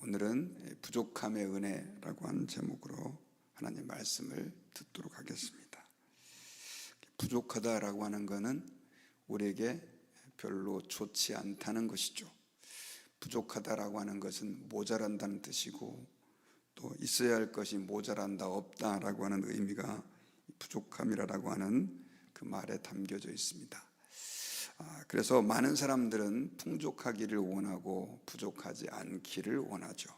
오늘은 부족함의 은혜라고 하는 제목으로 하나님 말씀을 듣도록 하겠습니다. 부족하다라고 하는 것은 우리에게 별로 좋지 않다는 것이죠. 부족하다라고 하는 것은 모자란다는 뜻이고, 또 있어야 할 것이 모자란다, 없다라고 하는 의미가 부족함이라고 하는 그 말에 담겨져 있습니다. 그래서 많은 사람들은 풍족하기를 원하고 부족하지 않기를 원하죠.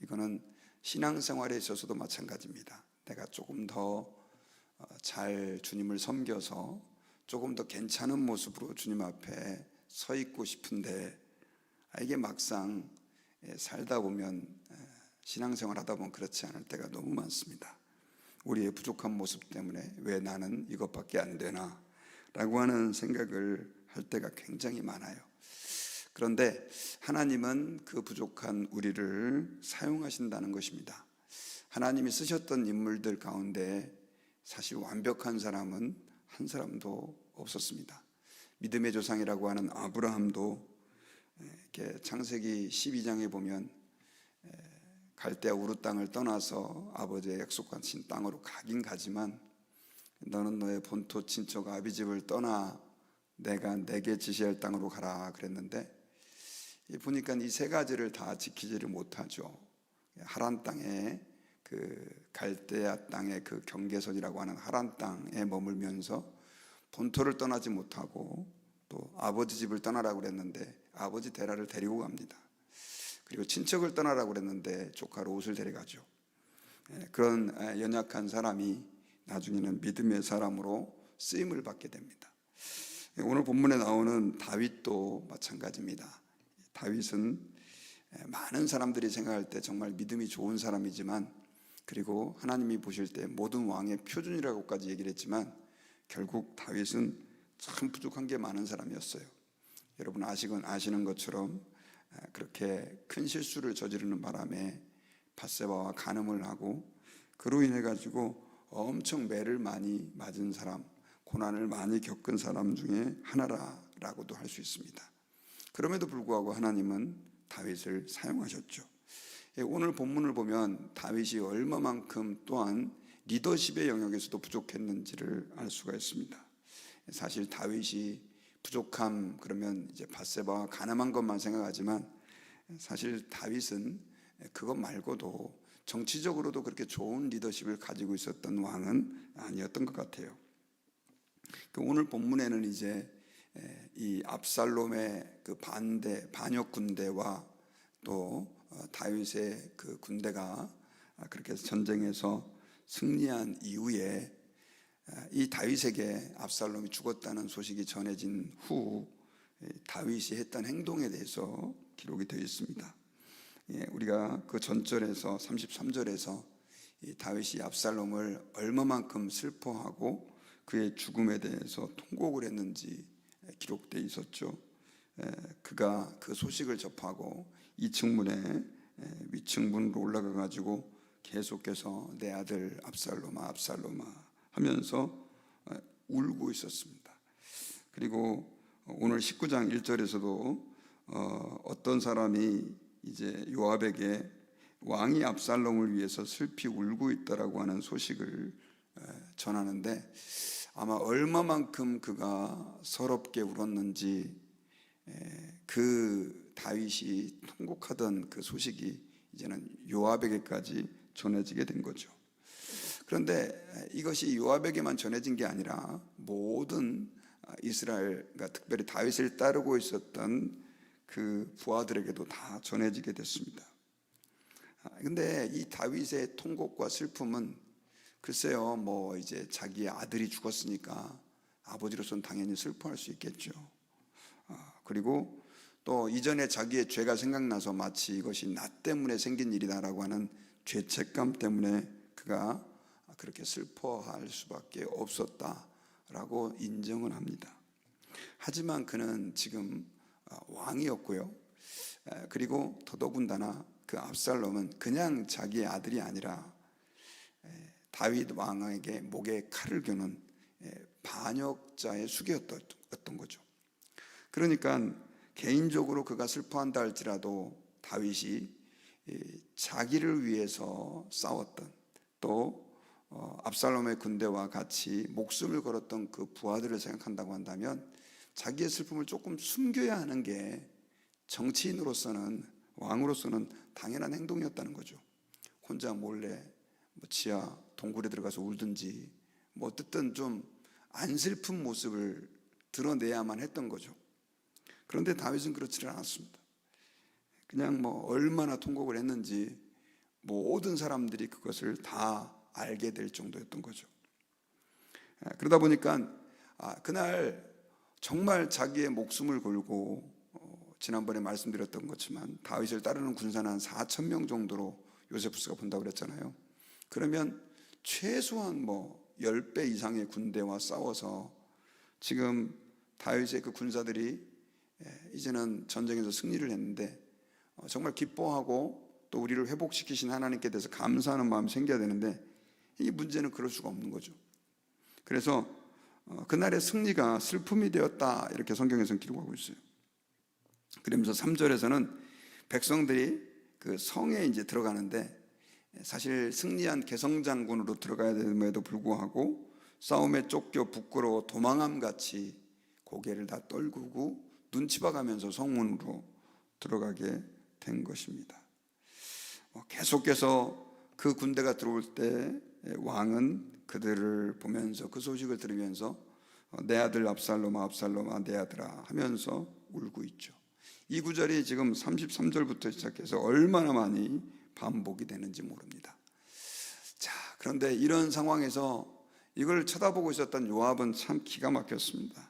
이거는 신앙생활에 있어서도 마찬가지입니다. 내가 조금 더 잘 주님을 섬겨서 조금 더 괜찮은 모습으로 주님 앞에 서 있고 싶은데, 이게 막상 살다 보면, 신앙생활 하다 보면 그렇지 않을 때가 너무 많습니다. 우리의 부족한 모습 때문에 왜 나는 이것밖에 안 되나 라고 하는 생각을 할 때가 굉장히 많아요. 그런데 하나님은 그 부족한 우리를 사용하신다는 것입니다. 하나님이 쓰셨던 인물들 가운데 사실 완벽한 사람은 한 사람도 없었습니다. 믿음의 조상이라고 하는 아브라함도 이렇게 창세기 12장에 보면 갈대아 우르 땅을 떠나서 아버지의 약속하신 땅으로 가긴 가지만, 너는 너의 본토 친척 아비집을 떠나 내가 내게 지시할 땅으로 가라 그랬는데, 보니까 이 세 가지를 다 지키지를 못하죠. 하란 땅에, 그 갈대아 땅의 그 경계선이라고 하는 하란 땅에 머물면서 본토를 떠나지 못하고, 또 아버지 집을 떠나라고 그랬는데 아버지 데라를 데리고 갑니다. 그리고 친척을 떠나라고 그랬는데 조카로 롯을 데려가죠. 그런 연약한 사람이 나중에는 믿음의 사람으로 쓰임을 받게 됩니다. 오늘 본문에 나오는 다윗도 마찬가지입니다. 다윗은 많은 사람들이 생각할 때 정말 믿음이 좋은 사람이지만, 그리고 하나님이 보실 때 모든 왕의 표준이라고까지 얘기를 했지만, 결국 다윗은 참 부족한 게 많은 사람이었어요. 여러분 아시는 것처럼 그렇게 큰 실수를 저지르는 바람에 밧세바와 간음을 하고, 그로 인해 가지고 엄청 매를 많이 맞은 사람, 고난을 많이 겪은 사람 중에 하나라고도 할 수 있습니다. 그럼에도 불구하고 하나님은 다윗을 사용하셨죠. 오늘 본문을 보면 다윗이 얼마만큼 또한 리더십의 영역에서도 부족했는지를 알 수가 있습니다. 사실 다윗이 부족함 그러면 이제 밧세바와 간음한 것만 생각하지만, 사실 다윗은 그것 말고도 정치적으로도 그렇게 좋은 리더십을 가지고 있었던 왕은 아니었던 것 같아요. 오늘 본문에는 이제 이 압살롬의 그 반역 군대와 또 다윗의 그 군대가 그렇게 전쟁에서 승리한 이후에 이 다윗에게 압살롬이 죽었다는 소식이 전해진 후 다윗이 했던 행동에 대해서 기록이 되어 있습니다. 우리가 그 전절에서 33절에서 다윗이 압살롬을 얼마만큼 슬퍼하고 그의 죽음에 대해서 통곡을 했는지 기록되어 있었죠. 그가 그 소식을 접하고 2층문에 위층문으로 올라가 가지고 계속해서 내 아들 압살롬아 압살롬아 하면서 울고 있었습니다. 그리고 오늘 19장 1절에서도 어떤 사람이 이제 요압에게 왕이 압살롬을 위해서 슬피 울고 있다라고 하는 소식을 전하는데, 아마 얼마만큼 그가 서럽게 울었는지 그 다윗이 통곡하던 그 소식이 이제는 요압에게까지 전해지게 된 거죠. 그런데 이것이 요압에게만 전해진 게 아니라 모든 이스라엘과 특별히 다윗을 따르고 있었던 그 부하들에게도 다 전해지게 됐습니다. 근데 이 다윗의 통곡과 슬픔은 글쎄요, 뭐 이제 자기의 아들이 죽었으니까 아버지로서는 당연히 슬퍼할 수 있겠죠. 그리고 또 이전에 자기의 죄가 생각나서 마치 이것이 나 때문에 생긴 일이다라고 하는 죄책감 때문에 그가 그렇게 슬퍼할 수밖에 없었다라고 인정을 합니다. 하지만 그는 지금 왕이었고요. 그리고 더더군다나 그 압살롬은 그냥 자기의 아들이 아니라 다윗 왕에게 목에 칼을 겨눈 반역자의 수괴였던 거죠. 그러니까 개인적으로 그가 슬퍼한다 할지라도 다윗이 자기를 위해서 싸웠던, 또 압살롬의 군대와 같이 목숨을 걸었던 그 부하들을 생각한다고 한다면 자기의 슬픔을 조금 숨겨야 하는 게 정치인으로서는, 왕으로서는 당연한 행동이었다는 거죠. 혼자 몰래 지하 동굴에 들어가서 울든지 어쨌든 좀 안 슬픈 모습을 드러내야만 했던 거죠. 그런데 다윗은 그렇지는 않았습니다. 그냥 얼마나 통곡을 했는지 모든 사람들이 그것을 다 알게 될 정도였던 거죠. 그러다 보니까 그날 정말 자기의 목숨을 걸고, 지난번에 말씀드렸던 것지만 다윗을 따르는 군사는 한 4,000명 정도로 요세푸스가 본다고 그랬잖아요. 그러면 최소한 10배 이상의 군대와 싸워서 지금 다윗의 그 군사들이 이제는 전쟁에서 승리를 했는데 정말 기뻐하고 또 우리를 회복시키신 하나님께 대해서 감사하는 마음이 생겨야 되는데, 이 문제는 그럴 수가 없는 거죠. 그래서 그날의 승리가 슬픔이 되었다, 이렇게 성경에서는 기록하고 있어요. 그러면서 3절에서는 백성들이 그 성에 이제 들어가는데, 사실 승리한 개성장군으로 들어가야 됨에도 불구하고 싸움에 쫓겨 부끄러워 도망함같이 고개를 다 떨구고 눈치 봐가면서 성문으로 들어가게 된 것입니다. 계속해서 그 군대가 들어올 때 왕은 그들을 보면서, 그 소식을 들으면서 내 아들 압살롬아, 압살롬아, 내 아들아 하면서 울고 있죠. 이 구절이 지금 33절부터 시작해서 얼마나 많이 반복이 되는지 모릅니다. 자, 그런데 이런 상황에서 이걸 쳐다보고 있었던 요압은 참 기가 막혔습니다.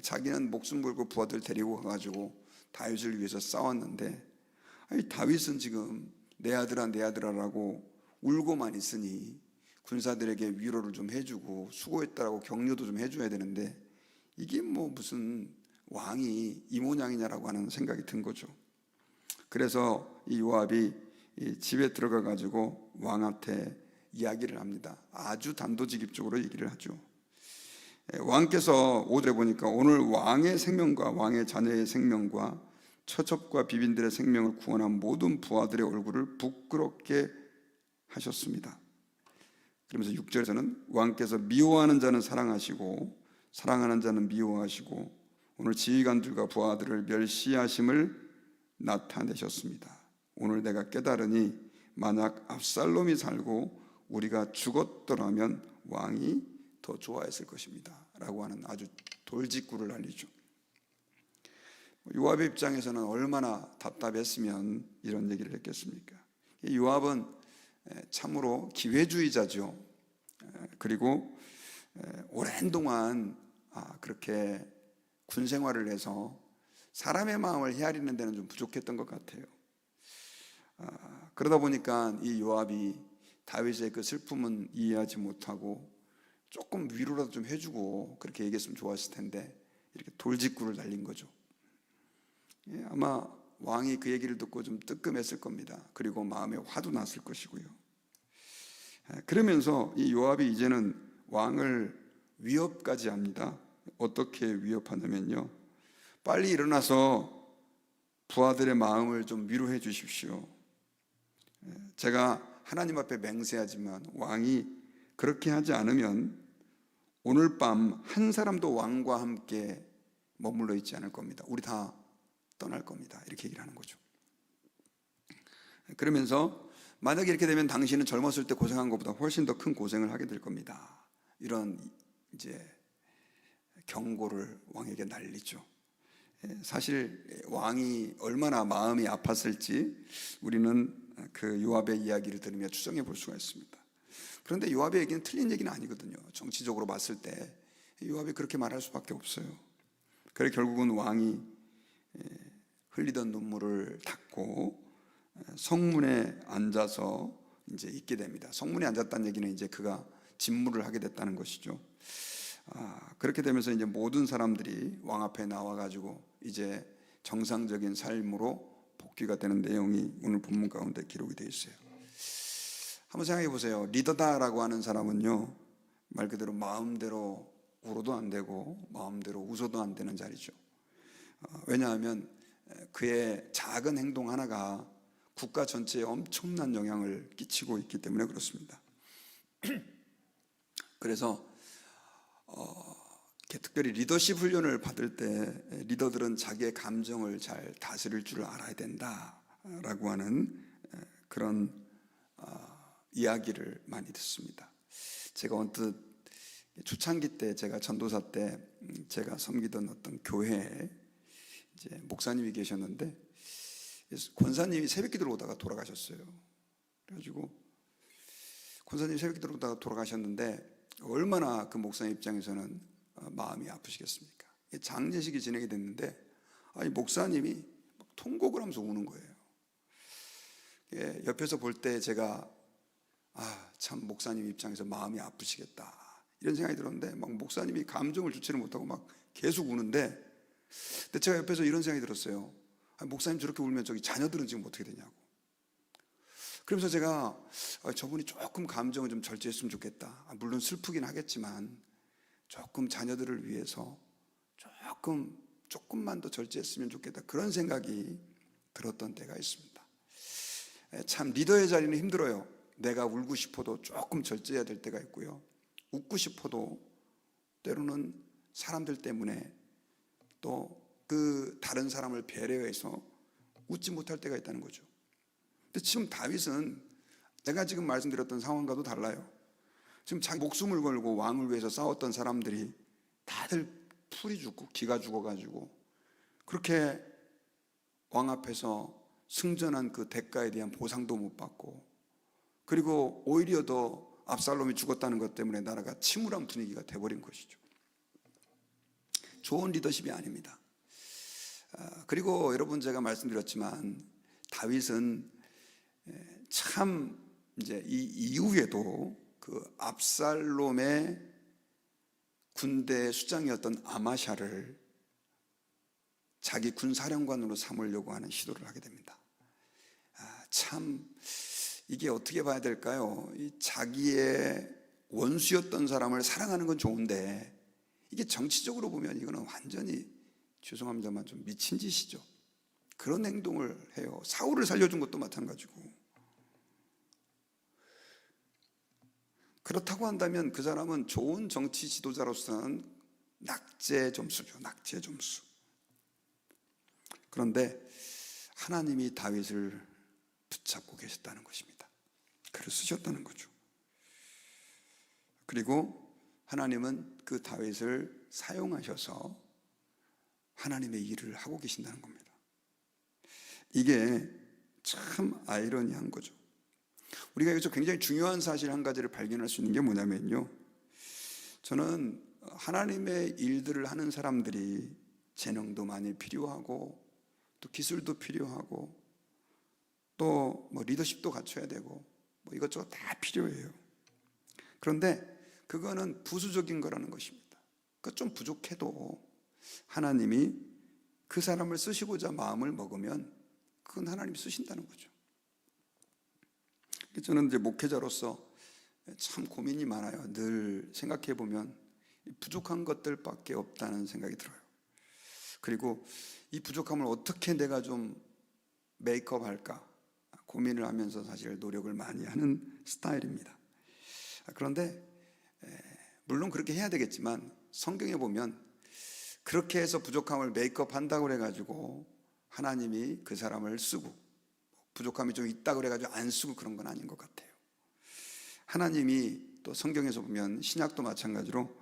자기는 목숨 걸고 부하들 데리고 가가지고 다윗을 위해서 싸웠는데, 다윗은 지금 내 아들아, 내 아들아라고 울고만 있으니 군사들에게 위로를 좀 해주고 수고했다라고 격려도 좀 해줘야 되는데, 이게 무슨 왕이 이 모양이냐라고 하는 생각이 든 거죠. 그래서 이 요압이 이 집에 들어가 가지고 왕한테 이야기를 합니다. 아주 단도직입적으로 얘기를 하죠. 왕께서 5절에 보니까 오늘 왕의 생명과 왕의 자녀의 생명과 처첩과 비빈들의 생명을 구원한 모든 부하들의 얼굴을 부끄럽게 하셨습니다. 그러면서 6절에서는 왕께서 미워하는 자는 사랑하시고 사랑하는 자는 미워하시고 오늘 지휘관들과 부하들을 멸시하심을 나타내셨습니다. 오늘 내가 깨달으니 만약 압살롬이 살고 우리가 죽었더라면 왕이 더 좋아했을 것입니다 라고 하는 아주 돌직구를 날리죠. 요압의 입장에서는 얼마나 답답했으면 이런 얘기를 했겠습니까? 요압은 참으로 기회주의자죠. 그리고 오랜 동안 그렇게 군 생활을 해서 사람의 마음을 헤아리는 데는 좀 부족했던 것 같아요. 그러다 보니까 이 요압이 다윗의 그 슬픔은 이해하지 못하고 조금 위로라도 좀 해주고 그렇게 얘기했으면 좋았을 텐데 이렇게 돌직구를 날린 거죠. 아마 왕이 그 얘기를 듣고 좀 뜨끔했을 겁니다. 그리고 마음에 화도 났을 것이고요. 그러면서 이 요압이 이제는 왕을 위협까지 합니다. 어떻게 위협하냐면요, 빨리 일어나서 부하들의 마음을 좀 위로해 주십시오. 제가 하나님 앞에 맹세하지만 왕이 그렇게 하지 않으면 오늘 밤 한 사람도 왕과 함께 머물러 있지 않을 겁니다. 우리 다 떠날 겁니다. 이렇게 얘기를 하는 거죠. 그러면서 만약에 이렇게 되면 당신은 젊었을 때 고생한 것보다 훨씬 더 큰 고생을 하게 될 겁니다. 이런 이제 경고를 왕에게 날리죠. 사실 왕이 얼마나 마음이 아팠을지 우리는 그 요압의 이야기를 들으며 추정해 볼 수가 있습니다. 그런데 요압의 얘기는 틀린 얘기는 아니거든요. 정치적으로 봤을 때 요압이 그렇게 말할 수밖에 없어요. 그래 결국은 왕이 흘리던 눈물을 닦고 성문에 앉아서 이제 있게 됩니다. 성문에 앉았다는 얘기는 이제 그가 진무를 하게 됐다는 것이죠. 그렇게 되면서 이제 모든 사람들이 왕 앞에 나와가지고 이제 정상적인 삶으로 복귀가 되는 내용이 오늘 본문 가운데 기록이 되어 있어요. 한번 생각해 보세요. 리더다라고 하는 사람은요, 말 그대로 마음대로 울어도 안 되고 마음대로 웃어도 안 되는 자리죠. 왜냐하면 그의 작은 행동 하나가 국가 전체에 엄청난 영향을 끼치고 있기 때문에 그렇습니다. 그래서 특별히 리더십 훈련을 받을 때 리더들은 자기의 감정을 잘 다스릴 줄 알아야 된다라고 하는 그런 이야기를 많이 듣습니다. 제가 언뜻 초창기 때 제가 전도사 때 제가 섬기던 어떤 교회에 이제 목사님이 계셨는데 권사님이 새벽기도를 오다가 돌아가셨어요. 그래가지고 권사님이 새벽기도를 오다가 돌아가셨는데 얼마나 그 목사님 입장에서는 마음이 아프시겠습니까? 장례식이 진행이 됐는데 목사님이 막 통곡을 하면서 우는 거예요. 옆에서 볼 때 제가 참 목사님 입장에서 마음이 아프시겠다 이런 생각이 들었는데 막 목사님이 감정을 주체를 못하고 막 계속 우는데 근데 제가 옆에서 이런 생각이 들었어요. 목사님 저렇게 울면 저기 자녀들은 지금 어떻게 되냐고. 그러면서 제가 저분이 조금 감정을 좀 절제했으면 좋겠다. 물론 슬프긴 하겠지만 조금 자녀들을 위해서 조금만 더 절제했으면 좋겠다. 그런 생각이 들었던 때가 있습니다. 참 리더의 자리는 힘들어요. 내가 울고 싶어도 조금 절제해야 될 때가 있고요. 웃고 싶어도 때로는 사람들 때문에 또 그 다른 사람을 배려해서 웃지 못할 때가 있다는 거죠. 근데 지금 다윗은 내가 지금 말씀드렸던 상황과도 달라요. 지금 자기 목숨을 걸고 왕을 위해서 싸웠던 사람들이 다들 풀이 죽고 기가 죽어가지고 그렇게 왕 앞에서 승전한 그 대가에 대한 보상도 못 받고 그리고 오히려 더 압살롬이 죽었다는 것 때문에 나라가 침울한 분위기가 돼버린 것이죠. 좋은 리더십이 아닙니다. 그리고 여러분 제가 말씀드렸지만 다윗은 참 이제 이 이후에도 그 압살롬의 군대 수장이었던 아마샤를 자기 군사령관으로 삼으려고 하는 시도를 하게 됩니다. 참 이게 어떻게 봐야 될까요? 자기의 원수였던 사람을 사랑하는 건 좋은데 이게 정치적으로 보면 이거는 완전히 죄송합니다만 좀 미친 짓이죠. 그런 행동을 해요. 사울을 살려준 것도 마찬가지고. 그렇다고 한다면 그 사람은 좋은 정치 지도자로서는 낙제 점수죠. 낙제 점수. 그런데 하나님이 다윗을 붙잡고 계셨다는 것입니다. 글을 쓰셨다는 거죠. 그리고 하나님은 그 다윗을 사용하셔서 하나님의 일을 하고 계신다는 겁니다. 이게 참 아이러니한 거죠. 우리가 여기서 굉장히 중요한 사실 한 가지를 발견할 수 있는 게 뭐냐면요, 저는 하나님의 일들을 하는 사람들이 재능도 많이 필요하고 또 기술도 필요하고 또 리더십도 갖춰야 되고 이것저것 다 필요해요. 그런데 그거는 부수적인 거라는 것입니다. 그러니까 좀 부족해도 하나님이 그 사람을 쓰시고자 마음을 먹으면 그건 하나님이 쓰신다는 거죠. 저는 이제 목회자로서 참 고민이 많아요. 늘 생각해 보면 부족한 것들밖에 없다는 생각이 들어요. 그리고 이 부족함을 어떻게 내가 좀 메이크업 할까 고민을 하면서 사실 노력을 많이 하는 스타일입니다. 그런데 물론 그렇게 해야 되겠지만 성경에 보면 그렇게 해서 부족함을 메이크업 한다고 해가지고 하나님이 그 사람을 쓰고 부족함이 좀 있다고 해가지고 안 쓰고 그런 건 아닌 것 같아요. 하나님이 또 성경에서 보면 신약도 마찬가지로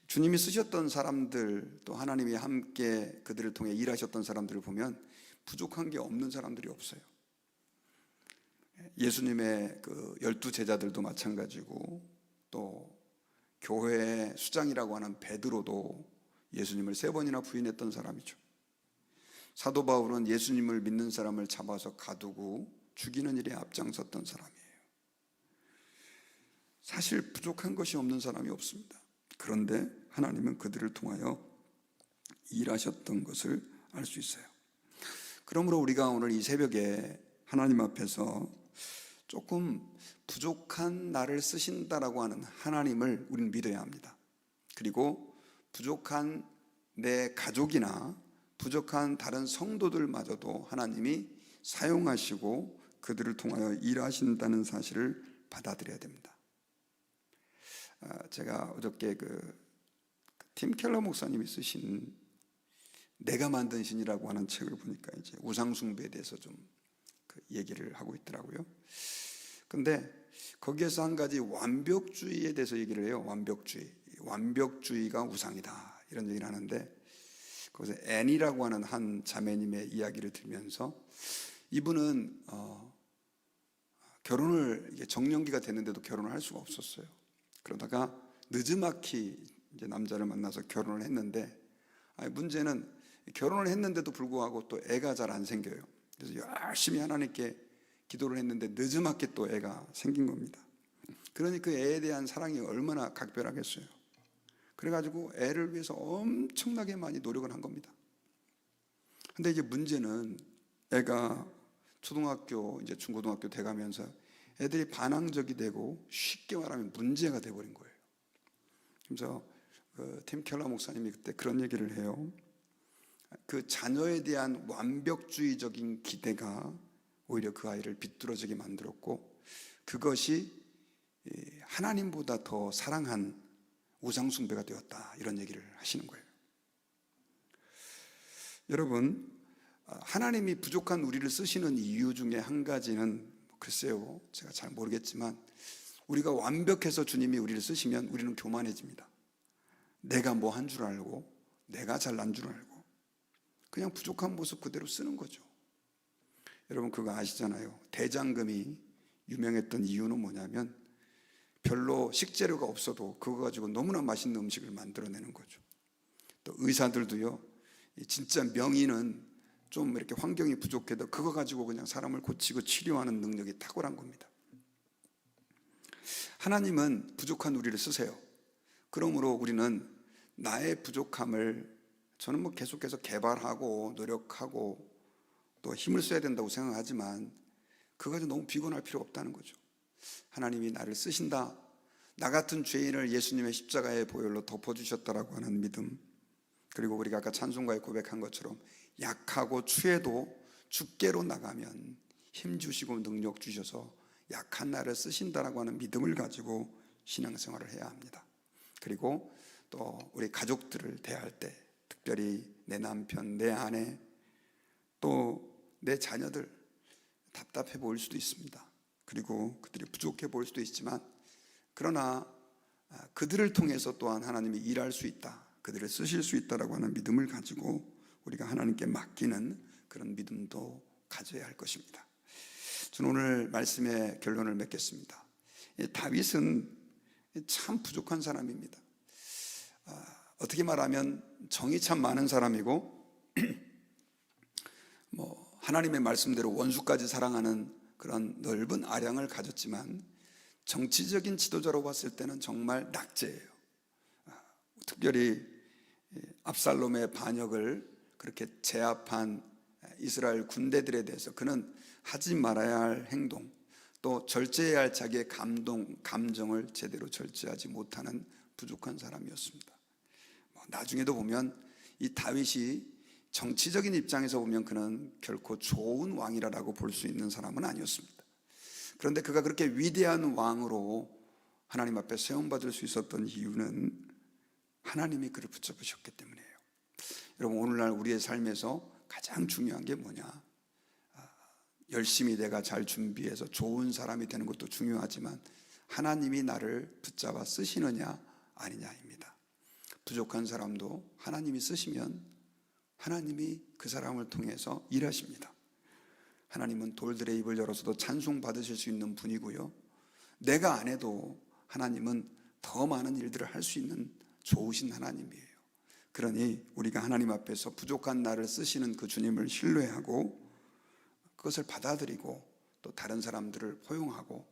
주님이 쓰셨던 사람들 또 하나님이 함께 그들을 통해 일하셨던 사람들을 보면 부족한 게 없는 사람들이 없어요. 예수님의 그 12제자들도 마찬가지고 또 교회의 수장이라고 하는 베드로도 예수님을 3번이나 부인했던 사람이죠. 사도 바울은 예수님을 믿는 사람을 잡아서 가두고 죽이는 일에 앞장섰던 사람이에요. 사실 부족한 것이 없는 사람이 없습니다. 그런데 하나님은 그들을 통하여 일하셨던 것을 알 수 있어요. 그러므로 우리가 오늘 이 새벽에 하나님 앞에서 조금 부족한 나를 쓰신다라고 하는 하나님을 우리는 믿어야 합니다. 그리고 부족한 내 가족이나 부족한 다른 성도들마저도 하나님이 사용하시고 그들을 통하여 일하신다는 사실을 받아들여야 됩니다. 제가 어저께 팀 켈러 목사님이 쓰신 내가 만든 신이라고 하는 책을 보니까 이제 우상 숭배에 대해서 좀 얘기를 하고 있더라고요. 근데 거기에서 한 가지 완벽주의에 대해서 얘기를 해요. 완벽주의가 우상이다 이런 얘기를 하는데, 거기서 앤이라고 하는 한 자매님의 이야기를 들으면서 이분은 결혼을 정년기가 됐는데도 결혼을 할 수가 없었어요. 그러다가 늦지막히 이제 남자를 만나서 결혼을 했는데, 문제는 결혼을 했는데도 불구하고 또 애가 잘 안 생겨요. 그래서 열심히 하나님께 기도를 했는데 늦지막히 또 애가 생긴 겁니다. 그러니 그 애에 대한 사랑이 얼마나 각별하겠어요. 그래가지고 애를 위해서 엄청나게 많이 노력을 한 겁니다. 근데 이제 문제는 애가 초등학교, 이제 중고등학교 돼가면서 애들이 반항적이 되고 쉽게 말하면 문제가 돼버린 거예요. 그래서 팀 켈러 목사님이 그때 그런 얘기를 해요. 그 자녀에 대한 완벽주의적인 기대가 오히려 그 아이를 비뚤어지게 만들었고, 그것이 하나님보다 더 사랑한 우상숭배가 되었다 이런 얘기를 하시는 거예요. 여러분, 하나님이 부족한 우리를 쓰시는 이유 중에 한 가지는 글쎄요, 제가 잘 모르겠지만 우리가 완벽해서 주님이 우리를 쓰시면 우리는 교만해집니다. 내가 뭐 한 줄 알고, 내가 잘난 줄 알고 그냥 부족한 모습 그대로 쓰는 거죠. 여러분 그거 아시잖아요. 대장금이 유명했던 이유는 뭐냐면 별로 식재료가 없어도 그거 가지고 너무나 맛있는 음식을 만들어내는 거죠. 또 의사들도요, 진짜 명의는 좀 이렇게 환경이 부족해도 그거 가지고 그냥 사람을 고치고 치료하는 능력이 탁월한 겁니다. 하나님은 부족한 우리를 쓰세요. 그러므로 우리는 나의 부족함을 저는 계속해서 개발하고 노력하고 또 힘을 써야 된다고 생각하지만 그거 가지고 너무 비관할 필요 없다는 거죠. 하나님이 나를 쓰신다, 나 같은 죄인을 예수님의 십자가의 보혈로 덮어주셨다라고 하는 믿음, 그리고 우리가 아까 찬송가에 고백한 것처럼 약하고 추해도 주께로 나가면 힘주시고 능력 주셔서 약한 나를 쓰신다라고 하는 믿음을 가지고 신앙생활을 해야 합니다. 그리고 또 우리 가족들을 대할 때, 특별히 내 남편, 내 아내, 또 내 자녀들 답답해 보일 수도 있습니다. 그리고 그들이 부족해 보일 수도 있지만, 그러나 그들을 통해서 또한 하나님이 일할 수 있다, 그들을 쓰실 수 있다라고 하는 믿음을 가지고 우리가 하나님께 맡기는 그런 믿음도 가져야 할 것입니다. 저는 오늘 말씀의 결론을 맺겠습니다. 다윗은 참 부족한 사람입니다. 어떻게 말하면 정이 참 많은 사람이고 하나님의 말씀대로 원수까지 사랑하는 그런 넓은 아량을 가졌지만 정치적인 지도자로 봤을 때는 정말 낙제예요. 특별히 압살롬의 반역을 그렇게 제압한 이스라엘 군대들에 대해서 그는 하지 말아야 할 행동, 또 절제해야 할 자기의 감정을 제대로 절제하지 못하는 부족한 사람이었습니다. 나중에도 보면 이 다윗이 정치적인 입장에서 보면 그는 결코 좋은 왕이라고 볼 수 있는 사람은 아니었습니다. 그런데 그가 그렇게 위대한 왕으로 하나님 앞에 세움받을 수 있었던 이유는 하나님이 그를 붙잡으셨기 때문이에요. 여러분, 오늘날 우리의 삶에서 가장 중요한 게 뭐냐? 열심히 내가 잘 준비해서 좋은 사람이 되는 것도 중요하지만 하나님이 나를 붙잡아 쓰시느냐 아니냐입니다. 부족한 사람도 하나님이 쓰시면 하나님이 그 사람을 통해서 일하십니다. 하나님은 돌들의 입을 열어서도 찬송 받으실 수 있는 분이고요, 내가 안 해도 하나님은 더 많은 일들을 할 수 있는 좋으신 하나님이에요. 그러니 우리가 하나님 앞에서 부족한 나를 쓰시는 그 주님을 신뢰하고 그것을 받아들이고 또 다른 사람들을 포용하고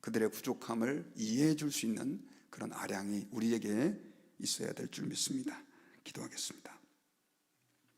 그들의 부족함을 이해해 줄 수 있는 그런 아량이 우리에게 있어야 될 줄 믿습니다. 기도하겠습니다.